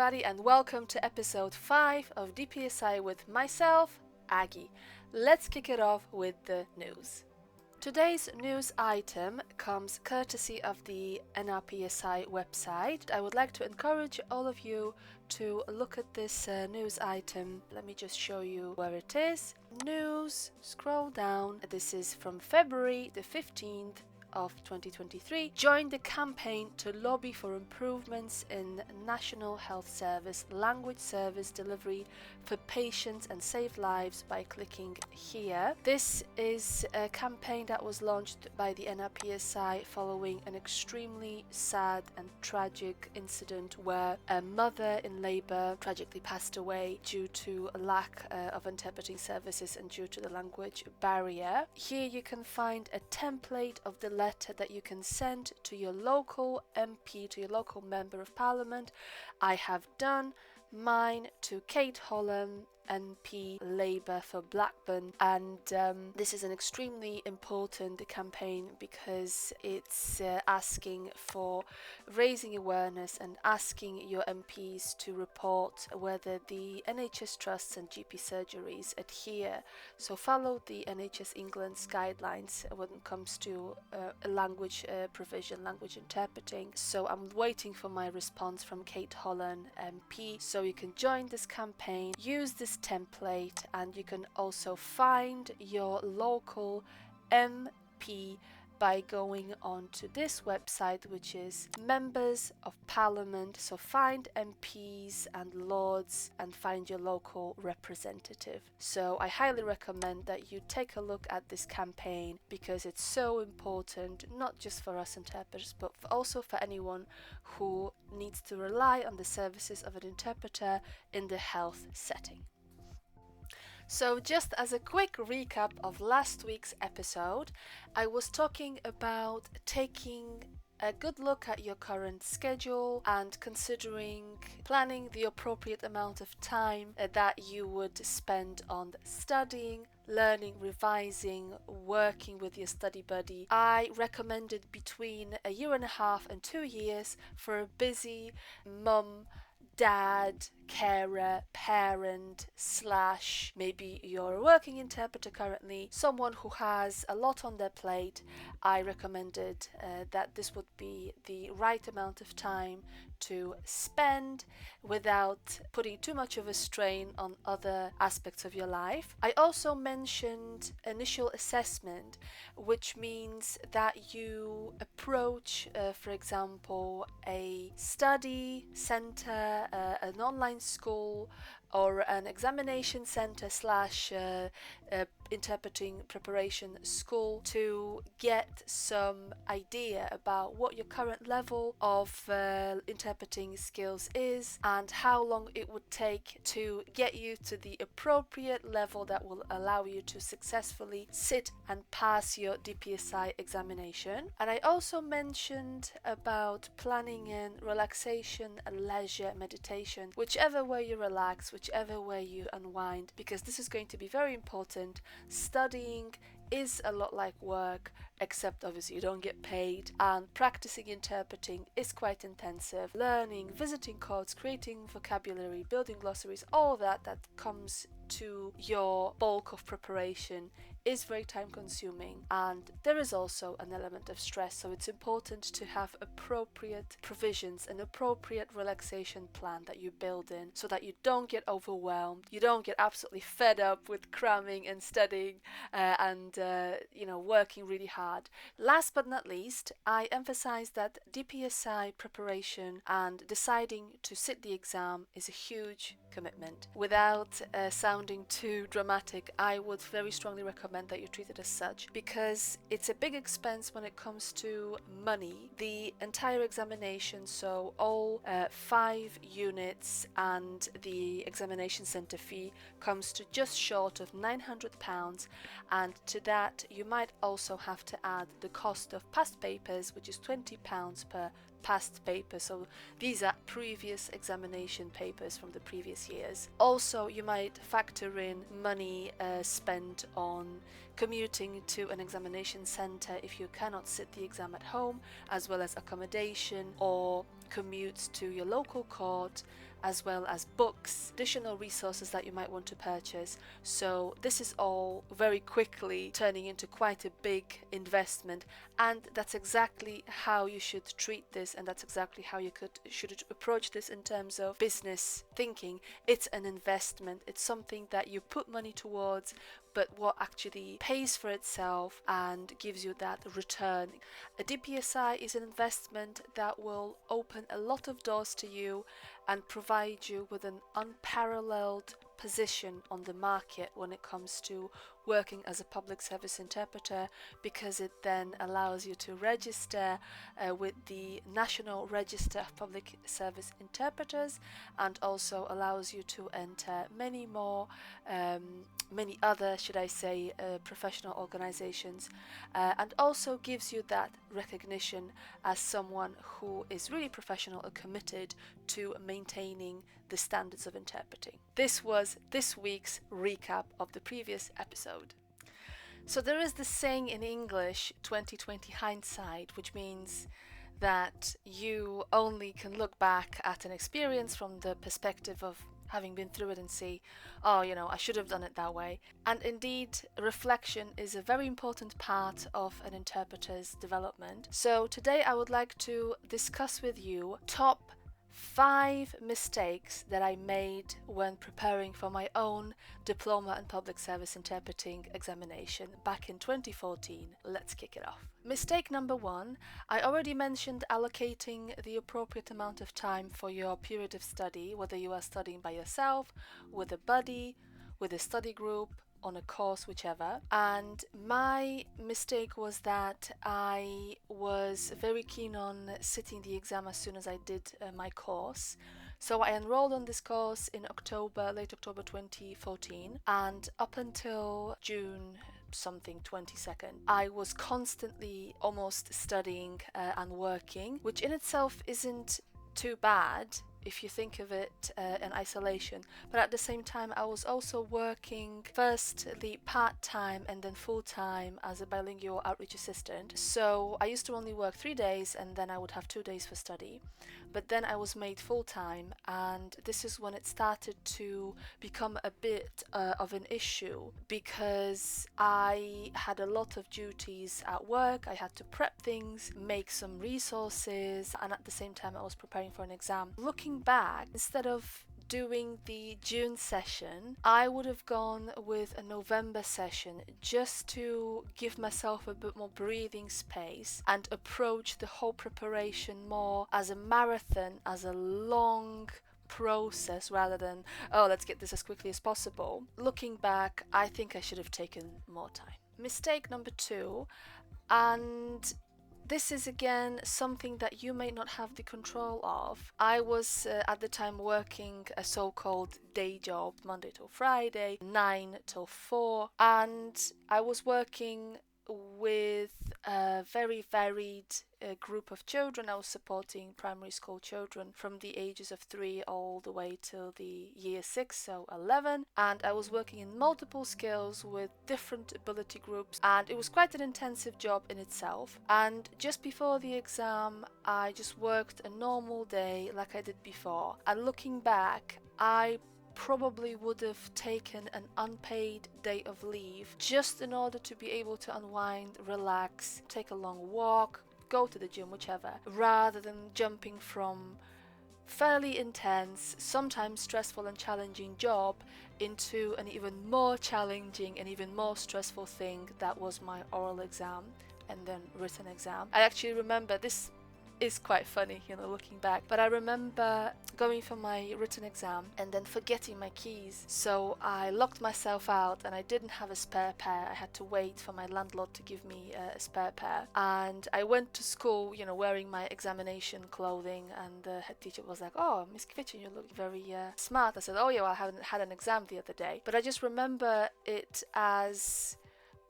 everybody, and welcome to episode 5 of DPSI with myself, Aggie. Let's kick it off with the news. Today's news item comes courtesy of the NRPSI website. I would like to encourage all of you to look at this news item. Let me just show you where it is. News, scroll down. This is from February the 15th of 2023. Join the campaign to lobby for improvements in National Health Service language service delivery for patients and save lives by clicking here. This is a campaign that was launched by the NRPSI following an extremely sad and tragic incident where a mother in labor tragically passed away due to a lack of interpreting services and due to the language barrier. Here you can find a template of the letter that you can send to your local MP, to your local Member of Parliament. I have done mine to Kate Holland, MP Labour for Blackburn, and this is an extremely important campaign because it's asking for raising awareness and asking your MPs to report whether the NHS trusts and GP surgeries adhere. So follow the NHS England's guidelines when it comes to language provision, language interpreting. So I'm waiting for my response from Kate Holland, MP, so you can join this campaign, use this template, and you can also find your local MP by going on to this website, which is Members of Parliament. So find MPs and Lords and find your local representative. So I highly recommend that you take a look at this campaign because it's so important, not just for us interpreters, but also for anyone who needs to rely on the services of an interpreter in the health setting. So just as a quick recap of last week's episode, I was talking about taking a good look at your current schedule and considering planning the appropriate amount of time that you would spend on studying, learning, revising, working with your study buddy. I recommended between 1.5 and 2 years for a busy mum, dad, carer, parent, / maybe you're a working interpreter currently, someone who has a lot on their plate. I recommended that this would be the right amount of time to spend without putting too much of a strain on other aspects of your life. I also mentioned initial assessment, which means that you approach, for example, a study center, an online school, or an examination center / interpreting preparation school to get some idea about what your current level of interpreting skills is and how long it would take to get you to the appropriate level that will allow you to successfully sit and pass your DPSI examination. And I also mentioned about planning in relaxation and leisure meditation, whichever way you relax, whichever way you unwind, because this is going to be very important. Studying is a lot like work, except obviously you don't get paid, and practicing interpreting is quite intensive. Learning, visiting courts, creating vocabulary, building glossaries, all that comes to your bulk of preparation is very time consuming, and there is also an element of stress, so it's important to have appropriate provisions, an appropriate relaxation plan that you build in so that you don't get overwhelmed, you don't get absolutely fed up with cramming and studying and working really hard. Last but not least, I emphasize that DPSI preparation and deciding to sit the exam is a huge commitment. Without sounding too dramatic, I would very strongly recommend that you treat it as such because it's a big expense when it comes to money. The entire examination, so all 5 units and the examination centre fee, comes to just short of £900, and to that you might also have to add the cost of past papers, which is £20 per past paper. So these are previous examination papers from the previous years. Also, you might factor in money spent on commuting to an examination centre if you cannot sit the exam at home, as well as accommodation or commutes to your local court, as well as books, additional resources that you might want to purchase. So this is all very quickly turning into quite a big investment, and that's exactly how you should treat this, and that's exactly how you should approach this in terms of business thinking. It's an investment. It's something that you put money towards, but what actually pays for itself and gives you that return. A DPSI is an investment that will open a lot of doors to you and provide you with an unparalleled position on the market when it comes to working as a public service interpreter, because it then allows you to register with the National Register of Public Service Interpreters, and also allows you to enter many other, professional organizations, and also gives you that recognition as someone who is really professional and committed to maintaining the standards of interpreting. This was this week's recap of the previous episode. So there is this saying in English, 20/20 hindsight, which means that you only can look back at an experience from the perspective of having been through it and see, oh, I should have done it that way. And indeed, reflection is a very important part of an interpreter's development. So today I would like to discuss with you top 5 mistakes that I made when preparing for my own Diploma in Public Service Interpreting examination back in 2014. Let's kick it off. Mistake number 1, I already mentioned allocating the appropriate amount of time for your period of study, whether you are studying by yourself, with a buddy, with a study group, on a course, whichever. And my mistake was that I was very keen on sitting the exam as soon as I did my course. So I enrolled on this course in late October 2014, and up until June 22nd, I was constantly almost studying and working, which in itself isn't too bad if you think of it in isolation. But at the same time, I was also working firstly part-time and then full-time as a bilingual outreach assistant. So I used to only work 3 days, and then I would have 2 days for study. But then I was made full-time, and this is when it started to become a bit of an issue, because I had a lot of duties at work. I had to prep things, make some resources, and at the same time I was preparing for an exam. Looking back, instead of doing the June session, I would have gone with a November session just to give myself a bit more breathing space and approach the whole preparation more as a marathon, as a long process, rather than, oh, let's get this as quickly as possible. Looking back, I think I should have taken more time. Mistake number 2, and this is again something that you may not have the control of. I was at the time working a so-called day job, Monday till Friday, 9 till 4, and I was working with a very varied group of children. I was supporting primary school children from the ages of 3 all the way till the year 6, so 11, and I was working in multiple skills with different ability groups, and it was quite an intensive job in itself. And just before the exam, I just worked a normal day like I did before, and looking back, I probably would have taken an unpaid day of leave just in order to be able to unwind, relax, take a long walk, go to the gym, whichever, rather than jumping from fairly intense, sometimes stressful and challenging job into an even more challenging and even more stressful thing that was my oral exam and then written exam. I actually remember, this is quite funny, looking back, but I remember going for my written exam and then forgetting my keys. So I locked myself out and I didn't have a spare pair. I had to wait for my landlord to give me a spare pair. And I went to school, wearing my examination clothing, and the head teacher was like, "Oh, Miss Kvitchen, you look very smart." I said, "Oh yeah, well, I haven't had an exam the other day." But I just remember it as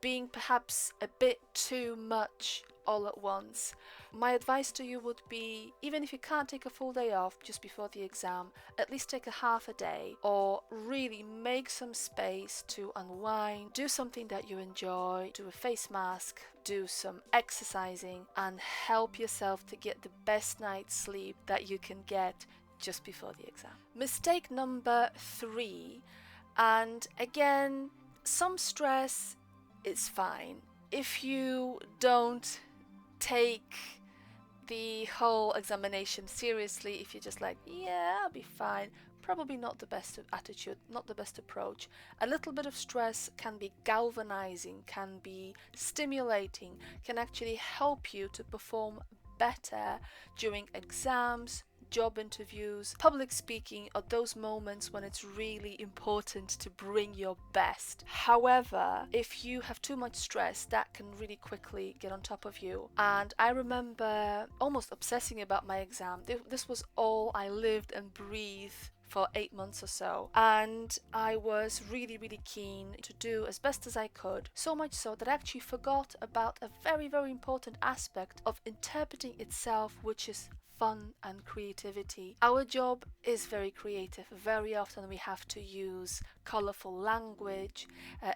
being perhaps a bit too much all at once. My advice to you would be, even if you can't take a full day off just before the exam, at least take a half a day, or really make some space to unwind, do something that you enjoy, do a face mask, do some exercising, and help yourself to get the best night's sleep that you can get just before the exam. Mistake number 3, and again, some stress is fine. If you don't take the whole examination seriously, if you're just like, yeah, I'll be fine, probably not the best attitude, not the best approach. A little bit of stress can be galvanizing, can be stimulating, can actually help you to perform better during exams, job interviews, public speaking, or those moments when it's really important to bring your best. However, if you have too much stress, that can really quickly get on top of you. And I remember almost obsessing about my exam. This was all I lived and breathed for 8 months or so, and I was really keen to do as best as I could, so much so that I actually forgot about a very important aspect of interpreting itself, which is fun and creativity. Our job is very creative. Very often we have to use colorful language,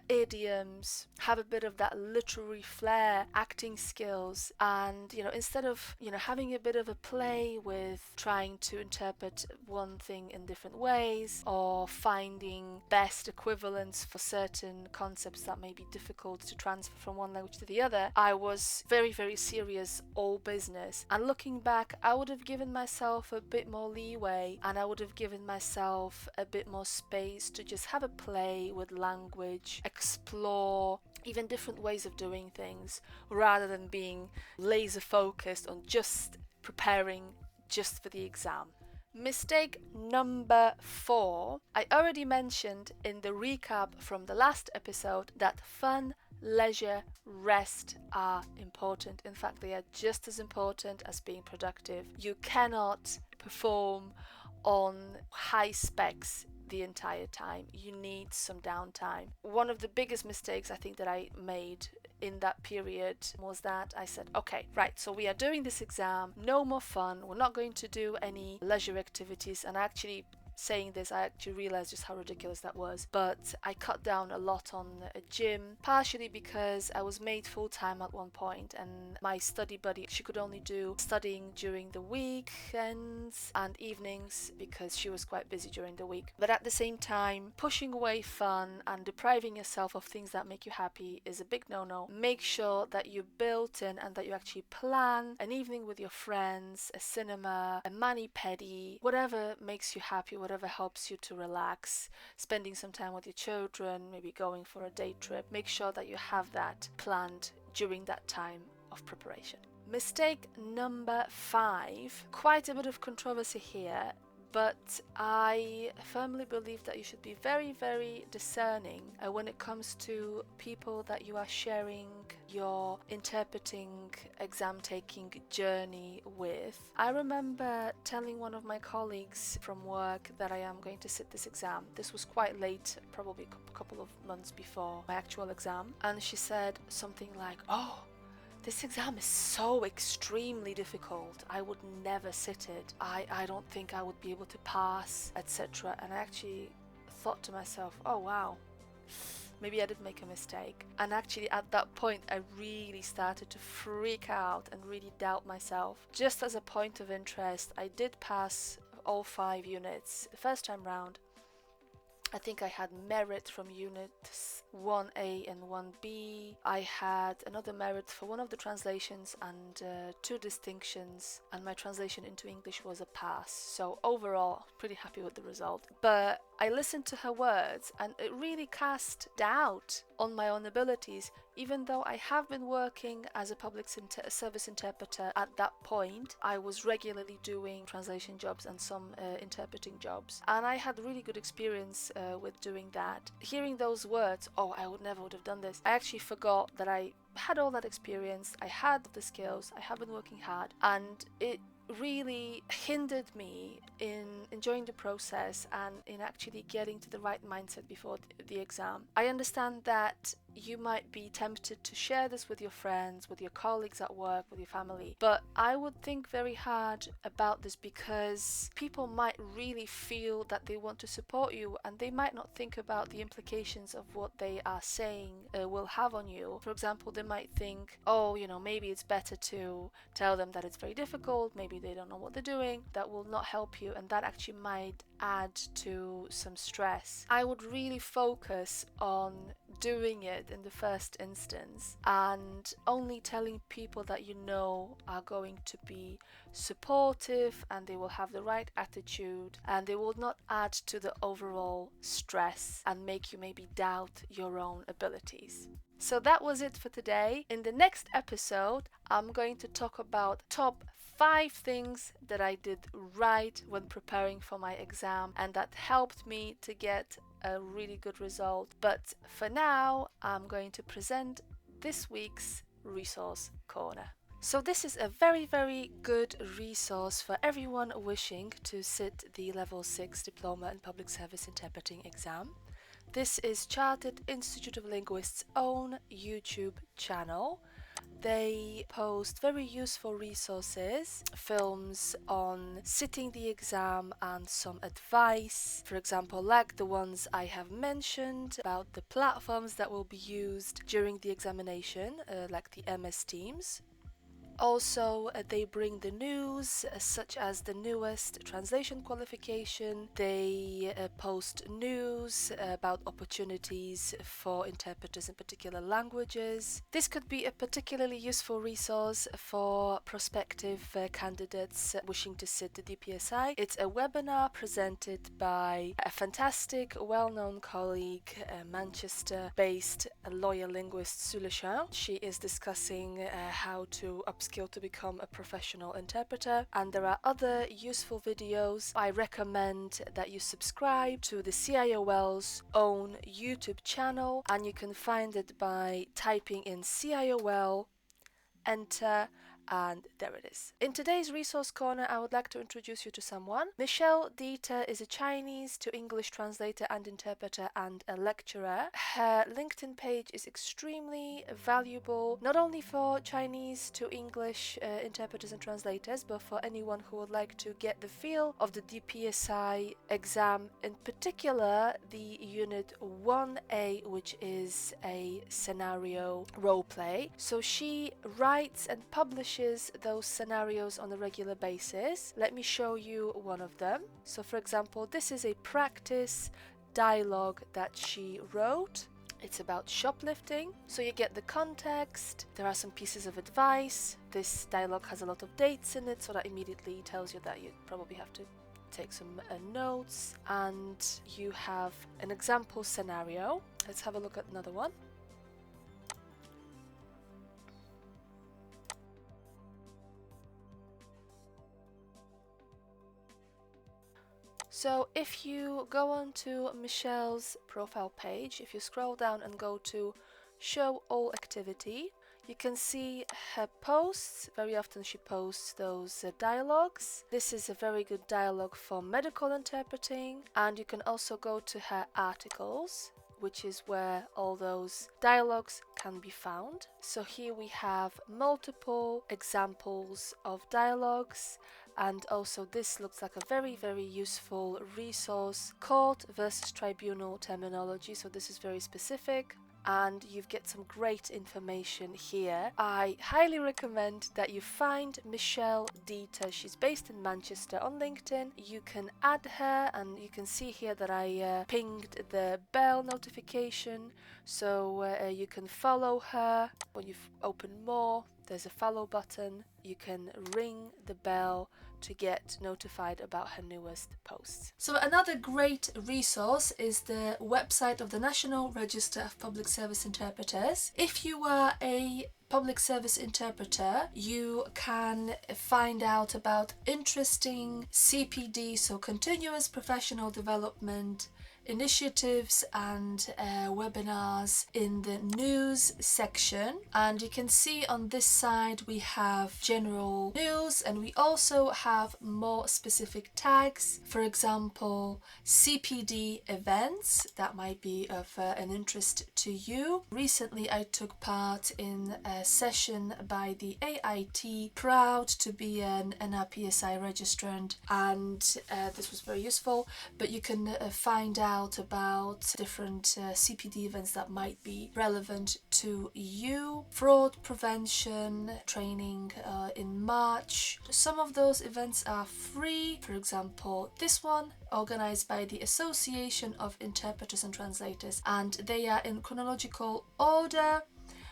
idioms, have a bit of that literary flair, acting skills, and instead of having a bit of a play with trying to interpret one thing in different ways or finding best equivalents for certain concepts that may be difficult to transfer from one language to the other, I was very serious, all business. And looking back, I would have given myself a bit more leeway, and I would have given myself a bit more space to just have a play with language, explore even different ways of doing things, rather than being laser focused on just preparing just for the exam. Mistake number 4. I already mentioned in the recap from the last episode that fun, leisure, rest are important. In fact, they are just as important as being productive. You cannot perform on high specs the entire time. You need some downtime. One of the biggest mistakes I think that I made in that period was that I said, okay, right, so we are doing this exam, no more fun, we're not going to do any leisure activities. And actually saying this, I actually realized just how ridiculous that was. But I cut down a lot on a gym, partially because I was made full-time at one point, and my study buddy, she could only do studying during the weekends and evenings because she was quite busy during the week. But at the same time, pushing away fun and depriving yourself of things that make you happy is a big no-no. Make sure that you built in and that you actually plan an evening with your friends, a cinema, a mani-pedi, whatever makes you happy, whatever helps you to relax, spending some time with your children, maybe going for a day trip. Make sure that you have that planned during that time of preparation. Mistake number 5, quite a bit of controversy here, but I firmly believe that you should be very discerning when it comes to people that you are sharing your interpreting, exam taking journey with. I remember telling one of my colleagues from work that I am going to sit this exam. This was quite late, probably a couple of months before my actual exam, and she said something like, "Oh, this exam is so extremely difficult. I would never sit it. I don't think I would be able to pass, etc." And I actually thought to myself, oh wow, maybe I did make a mistake. And actually at that point, I really started to freak out and really doubt myself. Just as a point of interest, I did pass all 5 units the first time round. I think I had merit from units 1A and 1B. I had another merit for one of the translations and 2 distinctions, and my translation into English was a pass. So overall, pretty happy with the result. But I listened to her words and it really cast doubt on my own abilities, even though I have been working as a public service interpreter at that point. I was regularly doing translation jobs and some interpreting jobs, and I had really good experience with doing that. Hearing those words, oh, I would never have done this, I actually forgot that I had all that experience, I had the skills, I have been working hard, and it really hindered me in enjoying the process and in actually getting to the right mindset before the exam. I understand that you might be tempted to share this with your friends, with your colleagues at work, with your family. But I would think very hard about this, because people might really feel that they want to support you, and they might not think about the implications of what they are saying will have on you. For example, they might think, oh, maybe it's better to tell them that it's very difficult, maybe they don't know what they're doing. That will not help you, and that actually might add to some stress. I would really focus on doing it in the first instance, and only telling people that you know are going to be supportive, and they will have the right attitude, and they will not add to the overall stress and make you maybe doubt your own abilities. So that was it for today. In the next episode, I'm going to talk about top 5 things that I did right when preparing for my exam and that helped me to get a really good result. But for now, I'm going to present this week's Resource Corner. So this is a very, very good resource for everyone wishing to sit the Level 6 Diploma in Public Service Interpreting exam. This is Chartered Institute of Linguists' own YouTube channel. They post very useful resources, films on sitting the exam and some advice, for example, like the ones I have mentioned about the platforms that will be used during the examination, like the MS Teams. Also, they bring the news, such as the newest translation qualification. They post news about opportunities for interpreters in particular languages. This could be a particularly useful resource for prospective candidates wishing to sit the DPSI. It's a webinar presented by a fantastic, well-known colleague, Manchester-based lawyer linguist Sulechan. She is discussing how to upskill to become a professional interpreter, and there are other useful videos. I recommend that you subscribe to the CIOL's own YouTube channel, and you can find it by typing in CIOL, enter, and there it is. In today's Resource Corner, I would like to introduce you to someone. Michelle Deeter is a Chinese to English translator and interpreter and a lecturer. Her LinkedIn page is extremely valuable, not only for Chinese to English interpreters and translators, but for anyone who would like to get the feel of the DPSI exam, in particular the Unit 1A, which is a scenario role play. So she writes and publishes those scenarios on a regular basis. Let me show you one of them. So for example, this is a practice dialogue that she wrote. It's about shoplifting, so you get the context, there are some pieces of advice. This dialogue has a lot of dates in it, so that immediately tells you that you probably have to take some notes, and you have an example scenario. Let's have a look at another one. So if you go on to Michelle's profile page, if you scroll down and go to Show All Activity, you can see her posts. Very often she posts those dialogues. This is a very good dialogue for medical interpreting, and you can also go to her articles, which is where all those dialogues can be found. So here we have multiple examples of dialogues, and also this looks like a very, very useful resource. Court versus tribunal terminology, so this is very specific, and you get some great information here. I highly recommend that you find Michelle Deeter. She's based in Manchester on LinkedIn. You can add her, and you can see here that I pinged the bell notification, so you can follow her. When you open more, there's a follow button. You can ring the bell to get notified about her newest posts. So another great resource is the website of the National Register of Public Service Interpreters. If you are a public service interpreter, you can find out about interesting CPD, so continuous professional development, initiatives and webinars in the news section, and you can see on this side we have general news, and we also have more specific tags, for example CPD events that might be of an interest to you. Recently I took part in a session by the AIT, proud to be an NRPSI registrant, and this was very useful. But you can find out about different CPD events that might be relevant to you. Fraud prevention training in March. Some of those events are free. For example, this one organized by the Association of Interpreters and Translators, and they are in chronological order,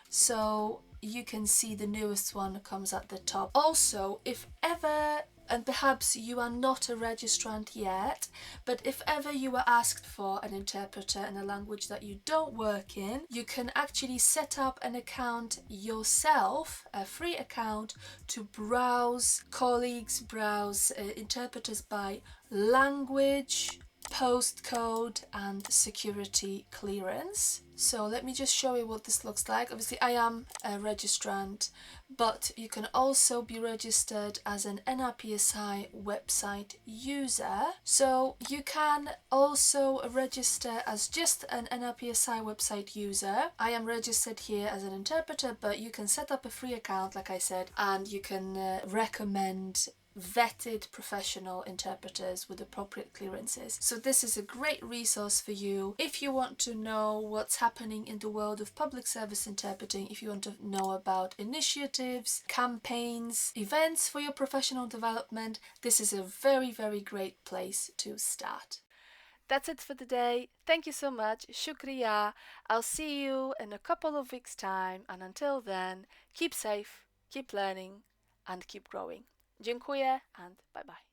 so you can see the newest one comes at the top. Also, if ever, and perhaps you are not a registrant yet, but if ever you are asked for an interpreter in a language that you don't work in, you can actually set up an account yourself, a free account, to browse colleagues, browse interpreters by language, postcode and security clearance. So let me just show you what this looks like. Obviously I am a registrant, but you can also be registered as an NRPSI website user. So you can also register as just an NRPSI website user. I am registered here as an interpreter, but you can set up a free account, like I said, and you can recommend vetted professional interpreters with appropriate clearances. So this is a great resource for you if you want to know what's happening in the world of public service interpreting, if you want to know about initiatives, campaigns, events for your professional development. This is a very, very great place to start. That's it for today. Thank you so much. Shukriya. I'll see you in a couple of weeks' time, and until then, keep safe, keep learning, and keep growing. Dziękuję and bye bye.